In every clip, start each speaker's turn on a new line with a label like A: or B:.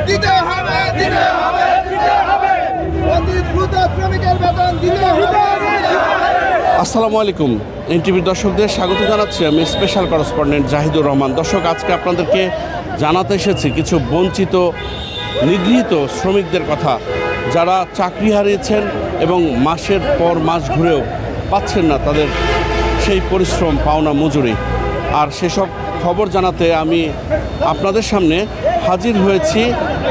A: দিতে হবে, দিতে হবে, দিতে হবে। অতি দ্রুত শ্রমিকের বেতন দিতে হবে।
B: আসসালামু আলাইকুম, এনটিভির দর্শকদের স্বাগত জানাচ্ছি। আমি স্পেশাল করেসপন্ডেন্ট জাহিদুর রহমান। দর্শক, আজকে আপনাদেরকে জানাতে এসেছি কিছু বঞ্চিত নিগৃহীত শ্রমিকদের কথা, যারা চাকরি হারিয়েছেন এবং মাসের পর মাস ঘুরেও পাচ্ছেন না তাদের সেই পরিশ্রম, পাওনা মজুরি। আর সেসব খবর জানাতে আমি আপনাদের সামনে হাজির হয়েছি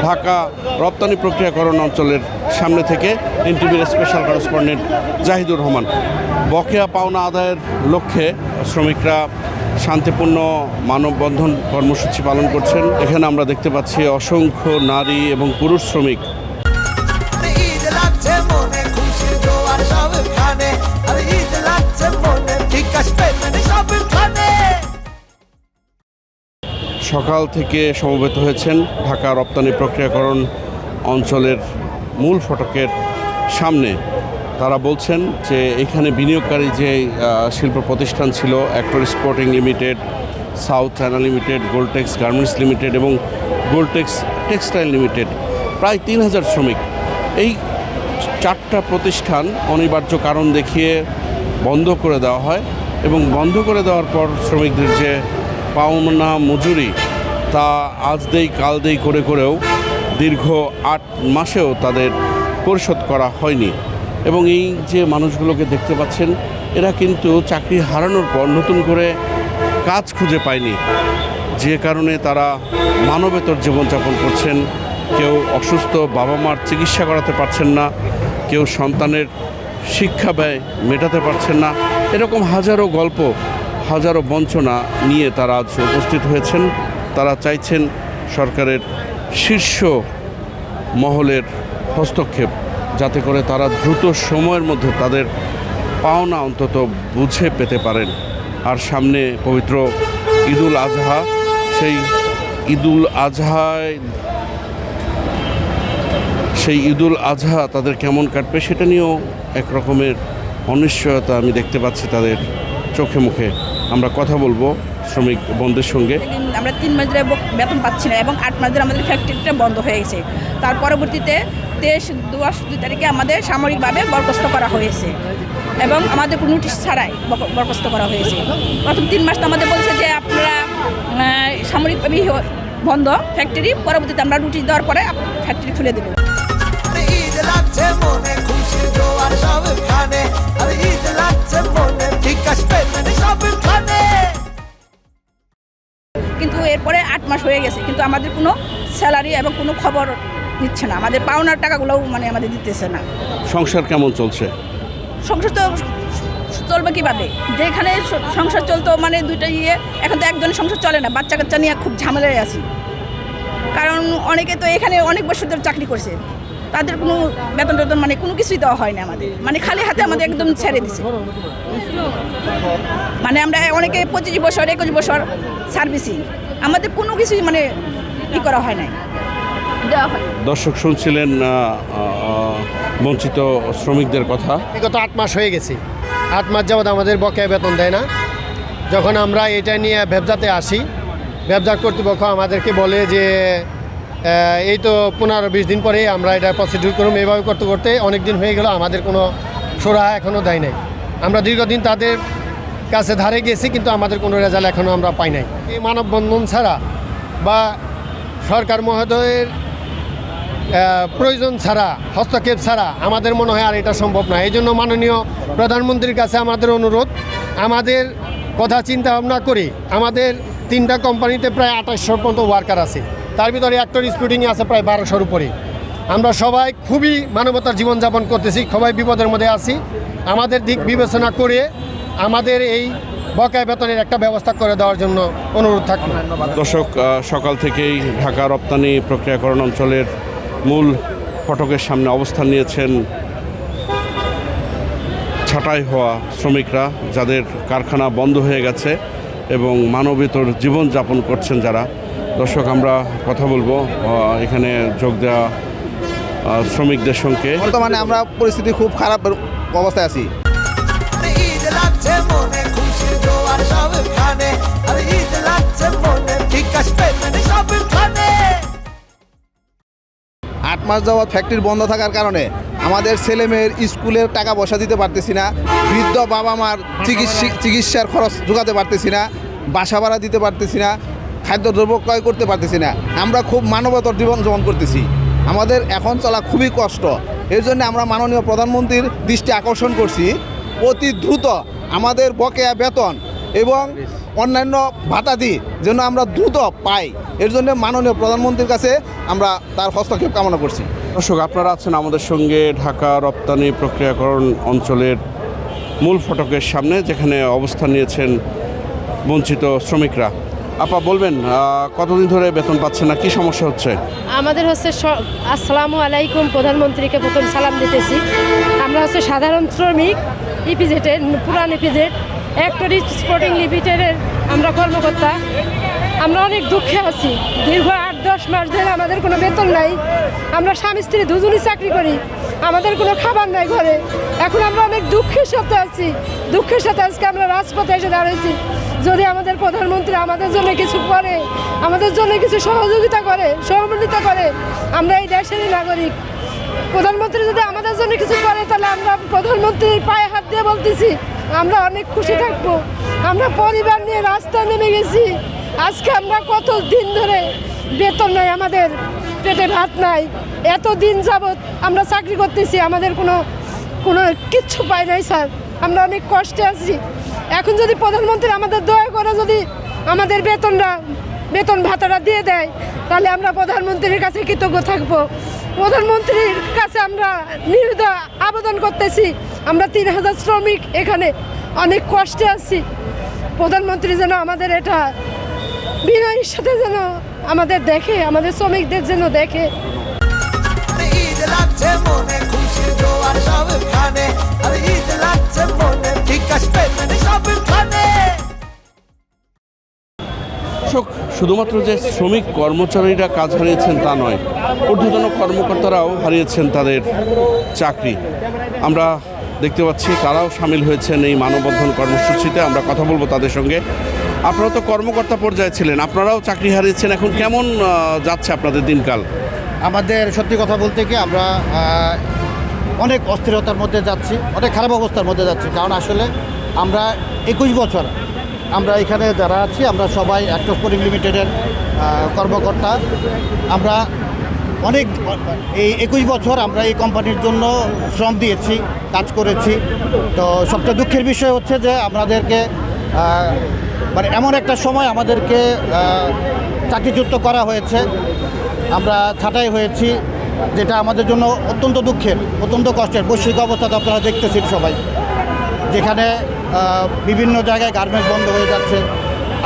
B: ঢাকা রপ্তানি প্রক্রিয়াকরণ অঞ্চলের সামনে থেকে এনটিভির স্পেশাল করেসপন্ডেন্ট জাহিদুর রহমান। বকেয়া পাওনা আদায়ের লক্ষ্যে শ্রমিকরা শান্তিপূর্ণ মানববন্ধন কর্মসূচি পালন করছেন। এখানে আমরা দেখতে পাচ্ছি অসংখ্য নারী এবং পুরুষ শ্রমিক। সকাল থেকে সমবেত হয়েছেন ঢাকা রপ্তানি প্রক্রিয়াকরণ অঞ্চলের মূল ফটকের সামনে। তারা বলছেন যে এখানে বিনিয়োগকারী যে শিল্প প্রতিষ্ঠান ছিল, actor sporting limited, south China limited, Goldtex garments limited এবং গোল্ডটেক্স টেক্সটাইল লিমিটেড, প্রায় 3000 শ্রমিক, এই 4টা প্রতিষ্ঠান অনিবার্য কারণ দেখিয়ে বন্ধ করে দেওয়া হয়। এবং বন্ধ করে দেওয়ার পর শ্রমিকদের যে পাওনা মজুরি, তা আজ দেই কাল দেই করে করেও দীর্ঘ 8 মাসেও তাদের পরিশোধ করা হয়নি। এবং এই যে মানুষগুলোকে দেখতে পাচ্ছেন, এরা কিন্তু চাকরি হারানোর পর নতুন করে কাজ খুঁজে পায়নি, যে কারণে তারা মানবেতর জীবনযাপন করছেন। কেউ অসুস্থ বাবা মার চিকিৎসা করাতে পারছেন না, কেউ সন্তানের শিক্ষা ব্যয় মেটাতে পারছেন না। এরকম হাজারো গল্প, হাজারো বঞ্চনা নিয়ে তারা আজ উপস্থিত হয়েছেন। তারা চাইছেন সরকারের শীর্ষ মহলের হস্তক্ষেপ, যাতে করে তারা দ্রুত সময়ের মধ্যে তাদের পাওনা অন্তত বুঝে পেতে পারেন। আর সামনে পবিত্র ঈদুল আজহা, সেই ঈদুল আজহা তাদের কেমন কাটবে সেটা নিয়েও এক রকমের অনিশ্চয়তা আমি দেখতে পাচ্ছি তাদের চোখে মুখে। আমরা কথা বলবো শ্রমিক বন্ধের সঙ্গে।
C: আমরা 3 মাস ধরে বেতন পাচ্ছি না এবং 8 মাস ধরে আমাদের ফ্যাক্টরিটা বন্ধ হয়ে গেছে। তার পরবর্তীতে 23 তারিখে আমাদের সাময়িকভাবে বরখাস্ত করা হয়েছে এবং আমাদের কোনো নোটিশ ছাড়াই বরখাস্ত করা হয়েছে। প্রথম 3 মাস তো আমাদের বলছে যে আপনারা সাময়িকভাবে বন্ধ ফ্যাক্টরি, পরবর্তীতে আমরা নোটিশ দেওয়ার পরে ফ্যাক্টরি খুলে দেবো। কিন্তু এরপরে 8 মাস হয়ে গেছে, কিন্তু আমাদের কোনো স্যালারি এবং কোনো খবর নিচ্ছে না। আমাদের পাওনার টাকাগুলোও আমাদের দিতেছে না।
B: সংসার কেমন চলছে?
C: সংসার তো চলবে কীভাবে? যেখানে সংসার চলতো দুইটা এখন তো একজনের সংসার চলে না। বাচ্চা কাচ্চা নিয়ে খুব ঝামেলায় আছি, কারণ অনেকে তো এখানে অনেক বছর ধরে চাকরি করছে, তাদের কোনো বেতন টেতন কোনো কিছুই দেওয়া হয় না আমাদের। খালি হাতে আমাদের একদম ছেড়ে দিছে। আমরা অনেকে 25 বছর 21 বছর সার্ভিসিং, আমাদের কোনো কিছুই ই করা হয় নাই, দেওয়া হয়।
B: দর্শক শুনছিলেন বঞ্চিত শ্রমিকদের কথা।
D: গত 8 মাস হয়ে গেছে, 8 মাস যাবৎ আমাদের বকেয়া বেতন দেয় না। যখন আমরা এটা নিয়ে ব্যবসাতে আসি, ব্যবসা কর্তৃপক্ষ আমাদেরকে বলে যে এই তো 15-20 দিন পরে আমরা এটা প্রসিডিউর করুন। এভাবে করতে করতে অনেক দিন হয়ে গেল, আমাদের কোনো সুরাহা এখনও দেয় নাই। আমরা দীর্ঘদিন তাদের কাছে ধারে গেছি, কিন্তু আমাদের কোনো রেজাল্ট এখনও আমরা পাই নাই। এই মানববন্ধন ছাড়া বা সরকার মহোদয়ের প্রয়োজন ছাড়া, হস্তক্ষেপ ছাড়া আমাদের মনে হয় আর এটা সম্ভব না। এই জন্য মাননীয় প্রধানমন্ত্রীর কাছে আমাদের অনুরোধ, আমাদের কথা চিন্তা ভাবনা করে আমাদের 3টা কোম্পানিতে প্রায় 2800 পর্যন্ত ওয়ার্কার আছে, তার ভিতরে অ্যাক্টর স্পুটিংয়ে আছে প্রায় 1200-র উপরে। আমরা সবাই খুবই মানবতার জীবনযাপন করতেছি, সবাই বিপদের মধ্যে আছি। আমাদের দিক বিবেচনা করে আমাদের এই বকেয়া বেতনের একটা ব্যবস্থা করে দেওয়ার জন্য অনুরোধ থাকবে।
B: দর্শক, সকাল থেকেই ঢাকা রপ্তানি প্রক্রিয়াকরণ অঞ্চলের মূল ফটকের সামনে অবস্থান নিয়েছেন ছাঁটাই হওয়া শ্রমিকরা, যাদের কারখানা বন্ধ হয়ে গেছে এবং মানবেতর জীবনযাপন করছেন যারা। দর্শক, আমরা কথা বলবো এখানে যোগ দেওয়া শ্রমিকদের সঙ্গে।
A: বর্তমানে আমরা পরিস্থিতি খুব খারাপ অবস্থায় আছি। 8 মাস যাবৎ ফ্যাক্টরি বন্ধ থাকার কারণে আমাদের ছেলেমেয়ের স্কুলের টাকা পয়সা দিতে পারতেছি না, বৃদ্ধ বাবা মার চিকিৎসার খরচ জোগাতে পারতেছি না, বাসা ভাড়া দিতে পারতেছি না, খাদ্যদ্রব্য ক্রয় করতে পারতেছি না। আমরা খুব মানবতর জীবন করতেছি, আমাদের এখন চলা খুবই কষ্ট। এর জন্য আমরা মাননীয় প্রধানমন্ত্রীর দৃষ্টি আকর্ষণ করছি, অতি দ্রুত আমাদের বকেয়া বেতন এবং অন্যান্য ভাতাদি যেন আমরা দ্রুত পাই, এর জন্য মাননীয় প্রধানমন্ত্রীর কাছে আমরা তার হস্তক্ষেপ কামনা করছি।
B: দর্শক, আপনারা আছেন আমাদের সঙ্গে ঢাকা রপ্তানি প্রক্রিয়াকরণ অঞ্চলের মূল ফটকের সামনে, যেখানে অবস্থান নিয়েছেন বঞ্চিত শ্রমিকরা। আপা বলবেন, কতদিন ধরে বেতন পাচ্ছেন না, কি সমস্যা হচ্ছে?
E: আমাদের হচ্ছে আসসালামু আলাইকুম, প্রধানমন্ত্রীকে প্রথম সালাম দিতেছি। আমরা হচ্ছে সাধারণ শ্রমিক, ইপিজেটের পুরান ইপিজেড অ্যাক্টরি স্পোর্টিং লিমিটেডের আমরা কর্মকর্তা। আমরা অনেক দুঃখে আছি, দীর্ঘ 8-10 মাস ধরে আমাদের কোনো বেতন নাই। আমরা স্বামী স্ত্রী দুজনই চাকরি করি, আমাদের কোনো খাবার নাই ঘরে। এখন আমরা অনেক দুঃখের সাথে আছি, দুঃখের সাথে আজকে আমরা রাজপথে এসে দাঁড়িয়েছি। যদি আমাদের প্রধানমন্ত্রী আমাদের জন্য কিছু করে, আমাদের জন্য কিছু সহযোগিতা করে, সহমর্মিতা করে, আমরা এই দেশেরই নাগরিক। প্রধানমন্ত্রী যদি আমাদের জন্য কিছু করে, তাহলে আমরা প্রধানমন্ত্রীর পায়ে হাত দিয়ে বলতেছি আমরা অনেক খুশি থাকবো। আমরা পরিবার নিয়ে রাস্তায় নেমে গেছি। আজকে আমরা কত দিন ধরে বেতন নাই, আমাদের পেটে ভাত নাই, এত দিন যাবৎ আমরা চাকরি করতেছি, আমাদের কোনো কিচ্ছু পাই নাই স্যার। আমরা অনেক কষ্টে আছি। এখন যদি প্রধানমন্ত্রী আমাদের দয়া করে যদি আমাদের বেতন ভাতাটা দিয়ে দেয়, তাহলে আমরা প্রধানমন্ত্রীর কাছে কৃতজ্ঞ থাকবো। প্রধানমন্ত্রীর কাছে আমরা নির্দয় আবেদন করতেছি, আমরা 3000 শ্রমিক এখানে অনেক কষ্টে আছি। প্রধানমন্ত্রী যেন আমাদের এটা বিনয়ের সাথে যেন আমাদের দেখে, আমাদের শ্রমিকদের যেন দেখে।
F: ঈদ লাগছে মনে, খুশির জোয়ার সবখানে, আর ঈদ লাগছে মনে, বিকাশ পেমেন্ট সবখানে।
B: শুধুমাত্র যে শ্রমিক কর্মচারীরা কাজ হারিয়েছেন তা নয়, ঊর্ধ্বতন কর্মকর্তারাও হারিয়েছেন তাদের চাকরি। আমরা দেখতে পাচ্ছি তারাও সামিল হয়েছেন এই মানববন্ধন কর্মসূচিতে। আমরা কথা বলবো তাদের সঙ্গে। আপনারা তো কর্মকর্তা পর্যায়ে ছিলেন, আপনারাও চাকরি হারিয়েছেন, এখন কেমন যাচ্ছে আপনাদের দিনকাল?
G: আমাদের সত্যি কথা বলতে কি আমরা অনেক অস্থিরতার মধ্যে যাচ্ছি, অনেক খারাপ অবস্থার মধ্যে যাচ্ছি। কারণ আসলে আমরা 21 বছর আমরা এখানে যারা আছি, আমরা সবাই অ্যাক্টর স্পোর্টিং লিমিটেডের কর্মকর্তা। আমরা অনেক এই 21 বছর আমরা এই কোম্পানির জন্য শ্রম দিয়েছি, কাজ করেছি। তো সবচেয়ে দুঃখের বিষয় হচ্ছে যে আমাদেরকে মানে এমন একটা সময় আমাদেরকে চাকরিচ্যুত করা হয়েছে, আমরা ছাঁটাই হয়েছি, যেটা আমাদের জন্য অত্যন্ত দুঃখের, অত্যন্ত কষ্টের। বৈশ্বিক অবস্থা তো আপনারা দেখতেছেন সবাই, যেখানে বিভিন্ন জায়গায় গার্মেন্টস বন্ধ হয়ে যাচ্ছে,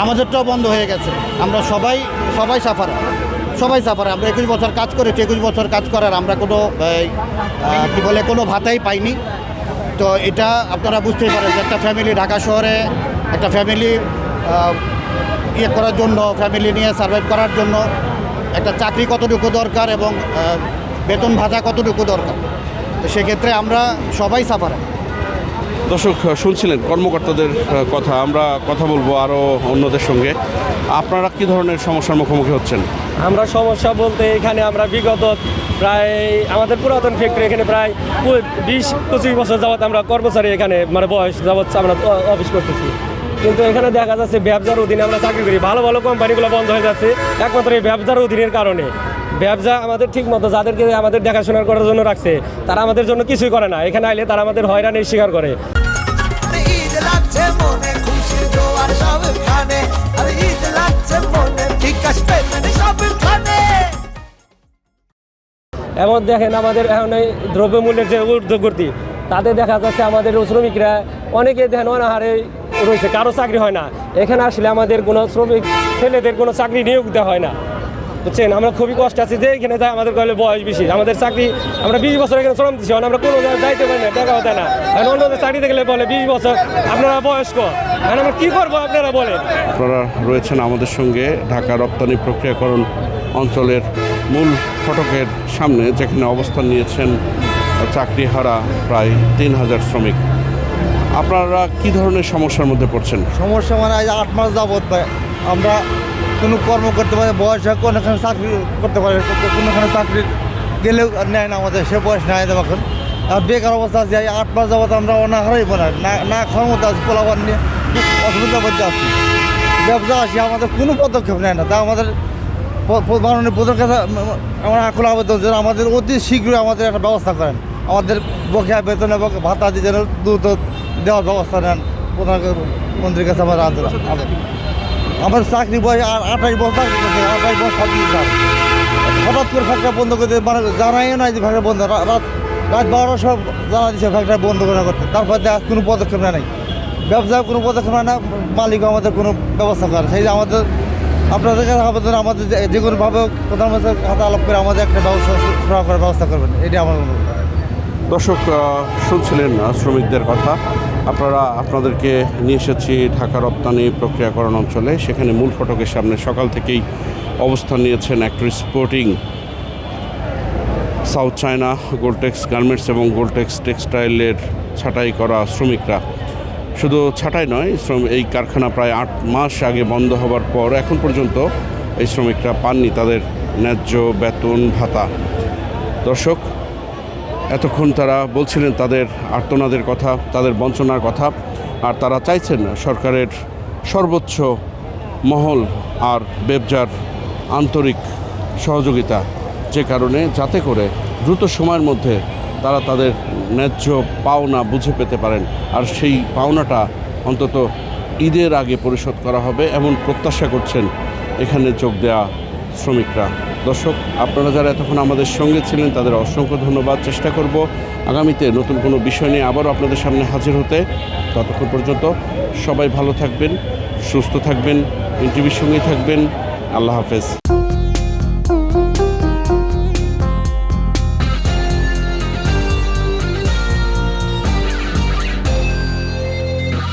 G: আমাদেরটাও বন্ধ হয়ে গেছে। আমরা সবাই সাফার। আমরা 21 বছর কাজ করেছি, 21 বছর কাজ করার আমরা কোনো কোনো ভাতাই পাইনি। তো এটা আপনারা বুঝতেই পারেন যে একটা ফ্যামিলি, ঢাকা শহরে একটা ফ্যামিলি করার জন্য, ফ্যামিলি নিয়ে সার্ভাইভ করার জন্য একটা চাকরি কতটুকু দরকার এবং বেতন ভাতা কতটুকু দরকার। তো সেক্ষেত্রে আমরা সবাই সাফার।
B: দর্শক, শুনছিলেন কর্মকর্তাদের কথা। আমরা কথা বলবো আরও অন্যদের সঙ্গে। আপনারা কী ধরনের সমস্যার মুখোমুখি হচ্ছেন?
H: আমরা সমস্যা বলতে এখানে আমরা বিগত প্রায় আমাদের পুরাতন ফ্যাক্টরি এখানে প্রায় 20-25 বছর যাবৎ আমরা কর্মচারী, এখানে মানে বয়স যাবৎ আমরা অফিস করতেছি। কিন্তু এখানে দেখা যাচ্ছে ব্যবসার অধীনে আমরা চাকরি করি, ভালো ভালো কোম্পানিগুলো বন্ধ হয়ে যাচ্ছে একমাত্র এই ব্যবসার অধীনের কারণে। ব্যবসা আমাদের ঠিক মতো যাদেরকে আমাদের দেখাশোনা করার জন্য রাখছে, তারা আমাদের জন্য কিছুই করে না। এখানে আইলে তারা আমাদের হয়রানির শিকার করে।
F: ঈদ লাগছে মনে, খুশির জোয়ার সবখানে, আর ঈদ লাগছে মনে, বিকাশ পেমেন্ট সবখানে।
H: এমন দেখেন আমাদের এখন এই দ্রব্যমূল্যের যে ঊর্ধ্বগতি, তাতে দেখা যাচ্ছে আমাদের শ্রমিকরা অনেকে দেখেন অনাহারে রয়েছে, কারো চাকরি হয় না। এখানে আসলে আমাদের কোনো শ্রমিক ছেলেদের কোনো চাকরি নিয়োগ দেওয়া হয় না, বুঝছেন। আমরা খুবই কষ্ট আছি যে এখানে যাই, আমাদের কলে বয়স বেশি, আমাদের চাকরি আমরা 20 বছর এখানে শ্রম দিচ্ছি, আমরা কোনো যাইতে পারি না, দেখা হতে না। এখন অন্যদের চাকরিতে গেলে বলে 20 বছর, আপনারা বয়স্ক, এখন আমরা কী করবো আপনারা বলেন।
B: আপনারা রয়েছেন আমাদের সঙ্গে ঢাকা রপ্তানি প্রক্রিয়াকরণ অঞ্চলের মূল ফটকের সামনে, যেখানে অবস্থান নিয়েছেন চাকরিহারা প্রায় 3000 শ্রমিক। আপনারা কি ধরনের সমস্যার মধ্যে পড়ছেন?
G: সমস্যা মানে 8 মাস যাবত আমরা কোনো কর্ম করতে পারি, বয়স কোনোখানে চাকরি করতে পারি, কোনোখানে চাকরির গেলেও নেয় না, আমাদের সে বয়স নেয় না এখন। আর বেকার অবস্থা আছে, 8 মাস যাবত আমরা অনাহারেই না খাওয়ার মতো আছি, পোলাপান নিয়ে খুব অসুবিধার মধ্যে আছি। ব্যবসা আসি আমাদের কোনো পদক্ষেপ নেয় না, তা আমাদের মাননীয় প্রধান কাছে আমার আকুল আবেদন যেন আমাদের অতি শীঘ্রই আমাদের একটা ব্যবস্থা করেন, আমাদের বকেয়া বেতন এবং ভাতা দিয়ে যেন দ্রুত দেওয়ার ব্যবস্থা নেন প্রধানমন্ত্রীর কাছে আমার আবেদন। আমার চাকরি বয়স আর 28 বছর, 28 বছর চাকরি স্যার, হঠাৎ করে ফ্যাক্টরি বন্ধ করে দিয়ে, মানে জানাইও নাই যে ফ্যাক্টরি বন্ধ, রাত 12টার সব জানা দিচ্ছে ফ্যাক্টরি বন্ধ করে করতে, তারপর কোনো পদক্ষেপ নেয় নাই, ব্যবসায় কোনো পদক্ষেপ নেয় না, মালিকও আমাদের কোনো ব্যবস্থা করে। সেই যে আমাদের আপনাদের কাছে আবেদন, আমাদের যে কোনোভাবে প্রধানমন্ত্রীর হাতে আলাপ করে আমাদের একটা ব্যবস্থা করার ব্যবস্থা করবেন, এটি আমার অনুরোধ।
B: দর্শক শুনছিলেন শ্রমিকদের কথা। আপনাদেরকে নিয়ে এসেছি ঢাকা রপ্তানি প্রক্রিয়াকরণ অঞ্চলে। সেখানে মূল ফটকের সামনে সকাল থেকেই অবস্থান নিয়েছেন actor sporting, south China, Goldtex garments এবং গোল্টেক্স টেক্সটাইলের ছাঁটাই করা শ্রমিকরা। শুধু ছাঁটাই নয়, এই কারখানা প্রায় 8 মাস আগে বন্ধ হবার পর এখন পর্যন্ত এই শ্রমিকরা পাননি তাদের ন্যায্য বেতন ভাতা। দর্শক, এতক্ষণ তারা বলছিলেন তাদের আর্তনাদের কথা, তাদের বঞ্চনার কথা, আর তারা চাইছেন সরকারের সর্বোচ্চ মহল আর ব্যবসার আন্তরিক সহযোগিতা, যে কারণে যাতে করে দ্রুত সময়ের মধ্যে তারা তাদের ন্যায্য পাওনা বুঝে পেতে পারেন, আর সেই পাওনাটা অন্তত ঈদের আগে পরিশোধ করা হবে এমন প্রত্যাশা করছেন এখানে যোগ দেওয়া শ্রমিকরা। দর্শক, আপনারা যারা এতক্ষণ আমাদের সঙ্গে ছিলেন তাদের অসংখ্য ধন্যবাদ। চেষ্টা করব আগামীতে নতুন কোনো বিষয় নিয়ে আবারও আপনাদের সামনে হাজির হতে। ততক্ষণ পর্যন্ত সবাই ভালো থাকবেন, সুস্থ থাকবেন, এনটিভির সঙ্গেই থাকবেন। আল্লাহ হাফেজ।